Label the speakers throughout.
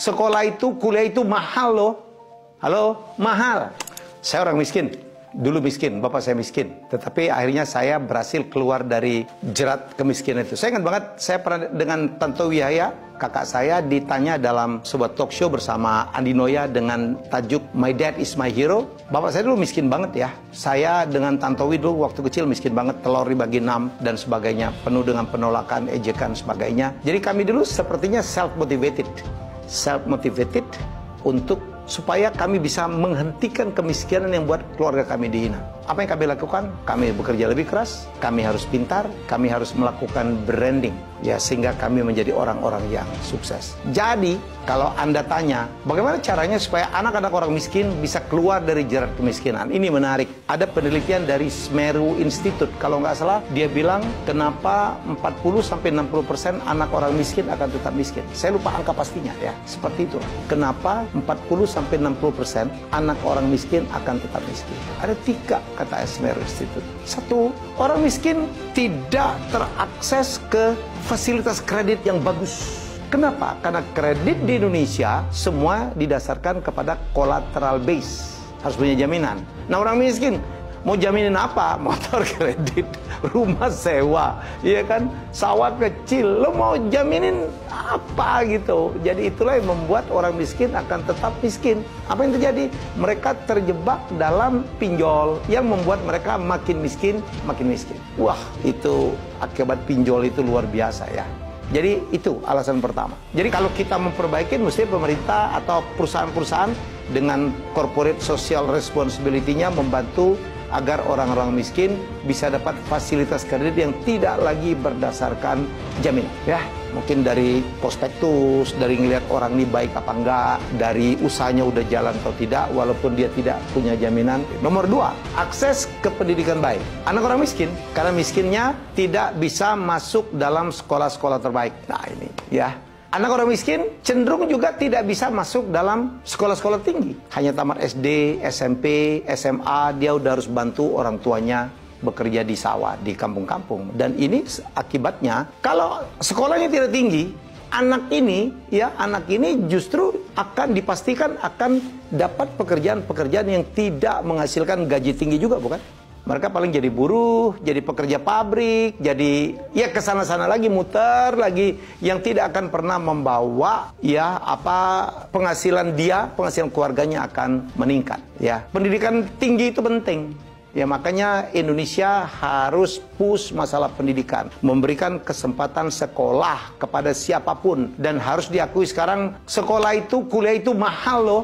Speaker 1: Sekolah itu, kuliah itu mahal loh. Halo, mahal. Saya orang miskin. Dulu miskin, bapak saya miskin. Tetapi akhirnya saya berhasil keluar dari jerat kemiskinan itu. Saya ingat banget, saya pernah dengan Tanto Wihaya, kakak saya, ditanya dalam sebuah talk show bersama Andi Noya dengan tajuk My Dad is My Hero. Bapak saya dulu miskin banget ya. Saya dengan Tantowi dulu waktu kecil miskin banget, telur dibagi 6 dan sebagainya. Penuh dengan penolakan, ejekan, sebagainya. Jadi kami dulu sepertinya self-motivated. Self-motivated untuk supaya kami bisa menghentikan kemiskinan yang buat keluarga kami dihina. Apa yang kami lakukan? Kami bekerja lebih keras, kami harus pintar, kami harus melakukan branding, ya, sehingga kami menjadi orang-orang yang sukses. Jadi, kalau Anda tanya, bagaimana caranya supaya anak-anak orang miskin bisa keluar dari jerat kemiskinan? Ini menarik. Ada penelitian dari Semeru Institute, kalau nggak salah, dia bilang kenapa 40-60% anak orang miskin akan tetap miskin. Saya lupa angka pastinya ya, seperti itu. Kenapa 40-60% anak orang miskin akan tetap miskin? Ada 3 kata Semeru Institute. 1, orang miskin tidak terakses ke fasilitas kredit yang bagus. Kenapa? Karena kredit di Indonesia semua didasarkan kepada collateral base. Harus punya jaminan. Nah, orang miskin mau jaminin apa? Motor kredit, rumah sewa, ya kan? Sawah kecil, lo mau jaminin apa gitu? Jadi itulah yang membuat orang miskin akan tetap miskin. Apa yang terjadi? Mereka terjebak dalam pinjol yang membuat mereka makin miskin, makin miskin. Wah, itu akibat pinjol itu luar biasa ya. Jadi itu alasan pertama. Jadi kalau kita memperbaiki, mesti pemerintah atau perusahaan-perusahaan dengan corporate social responsibility-nya membantu agar orang-orang miskin bisa dapat fasilitas kredit yang tidak lagi berdasarkan jaminan. Ya, mungkin dari prospektus, dari ngelihat orang ini baik apa enggak, dari usahanya udah jalan atau tidak, walaupun dia tidak punya jaminan. Nomor 2, akses ke pendidikan baik. Anak orang miskin, karena miskinnya tidak bisa masuk dalam sekolah-sekolah terbaik. Nah ini ya. Anak orang miskin cenderung juga tidak bisa masuk dalam sekolah-sekolah tinggi. Hanya tamat SD, SMP, SMA, dia udah harus bantu orang tuanya bekerja di sawah, di kampung-kampung. Dan ini akibatnya, kalau sekolahnya tidak tinggi, anak ini justru akan dipastikan akan dapat pekerjaan-pekerjaan yang tidak menghasilkan gaji tinggi juga, bukan? Mereka paling jadi buruh, jadi pekerja pabrik, jadi ya kesana-sana lagi, muter lagi, yang tidak akan pernah membawa ya penghasilan keluarganya akan meningkat. Ya, pendidikan tinggi itu penting. Ya, makanya Indonesia harus push masalah pendidikan, memberikan kesempatan sekolah kepada siapapun, dan harus diakui sekarang sekolah itu, kuliah itu mahal loh.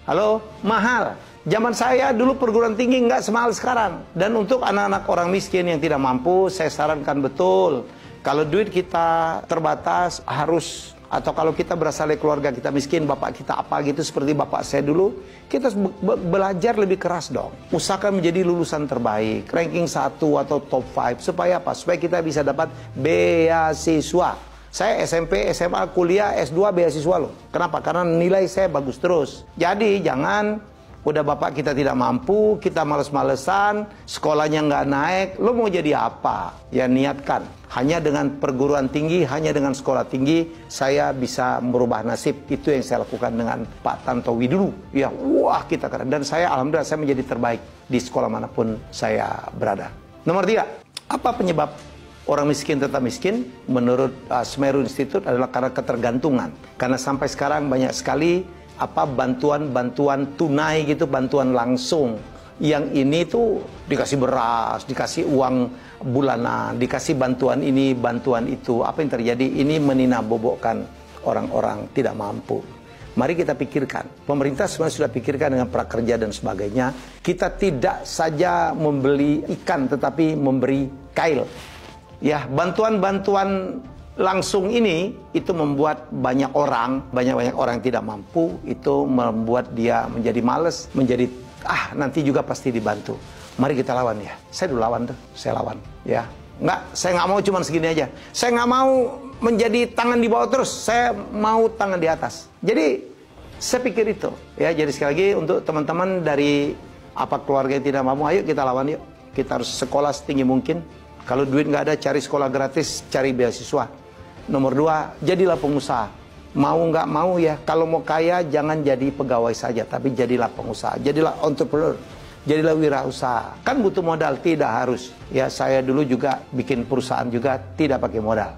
Speaker 1: Halo, mahal. Zaman saya dulu perguruan tinggi nggak semahal sekarang. Dan untuk anak-anak orang miskin yang tidak mampu, saya sarankan betul, kalau duit kita terbatas harus, atau kalau kita berasal dari keluarga kita miskin, bapak kita apa gitu seperti bapak saya dulu, kita belajar lebih keras dong. Usahakan menjadi lulusan terbaik, ranking 1 atau top 5, supaya apa? Supaya kita bisa dapat beasiswa. Saya SMP, SMA, kuliah, S2 beasiswa loh. Kenapa? Karena nilai saya bagus terus. Jadi jangan udah bapak kita tidak mampu, kita males-malesan, sekolahnya nggak naik, lo mau jadi apa? Ya niatkan, hanya dengan perguruan tinggi, hanya dengan sekolah tinggi, saya bisa merubah nasib. Itu yang saya lakukan dengan Pak Tantowi dulu. Ya, wah kita keren. Dan saya alhamdulillah saya menjadi terbaik di sekolah manapun saya berada. Nomor 3, apa penyebab orang miskin tetap miskin? Menurut Semeru Institute adalah karena ketergantungan. Karena sampai sekarang banyak sekali bantuan-bantuan tunai gitu, bantuan langsung. Yang ini tuh dikasih beras, dikasih uang bulanan, dikasih bantuan ini, bantuan itu. Apa yang terjadi? Ini menina-bobokkan orang-orang tidak mampu. Mari kita pikirkan. Pemerintah sebenarnya sudah pikirkan dengan prakerja dan sebagainya. Kita tidak saja membeli ikan, tetapi memberi kail. Ya, bantuan-bantuan langsung ini itu membuat banyak orang yang tidak mampu, itu membuat dia menjadi males, menjadi nanti juga pasti dibantu. Mari kita lawan ya. Saya dulu lawan tuh, saya lawan ya. Saya nggak mau cuma segini aja. Saya nggak mau menjadi tangan di bawah terus. Saya mau tangan di atas. Jadi saya pikir itu ya. Jadi sekali lagi untuk teman-teman dari keluarga yang tidak mampu, ayo kita lawan yuk. Kita harus sekolah setinggi mungkin. Kalau duit nggak ada, cari sekolah gratis, cari beasiswa. Nomor 2, jadilah pengusaha. Mau nggak mau ya, kalau mau kaya jangan jadi pegawai saja, tapi jadilah pengusaha, jadilah entrepreneur, jadilah wirausaha. Kan butuh modal, tidak harus. Ya saya dulu juga bikin perusahaan juga tidak pakai modal.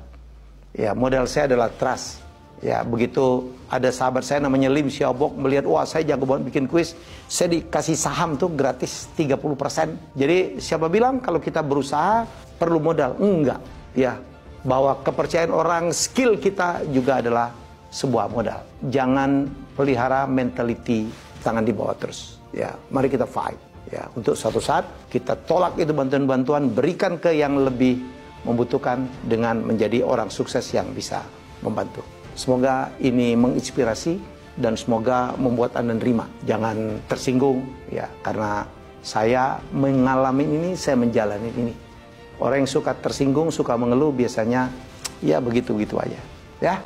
Speaker 1: Ya modal saya adalah trust. Ya begitu ada sahabat saya namanya Lim Xiaobok melihat, wah saya jago banget bikin kuis, saya dikasih saham tuh gratis 30%. Jadi siapa bilang kalau kita berusaha perlu modal? Enggak. Ya bahwa kepercayaan orang, skill kita juga adalah sebuah modal. Jangan pelihara mentality tangan di bawah terus. Ya mari kita fight. Ya untuk suatu saat kita tolak itu bantuan-bantuan, berikan ke yang lebih membutuhkan dengan menjadi orang sukses yang bisa membantu. Semoga ini menginspirasi dan semoga membuat Anda nerima. Jangan tersinggung ya, karena saya mengalami ini, saya menjalani ini. Orang yang suka tersinggung, suka mengeluh biasanya ya begitu-begitu aja. Ya.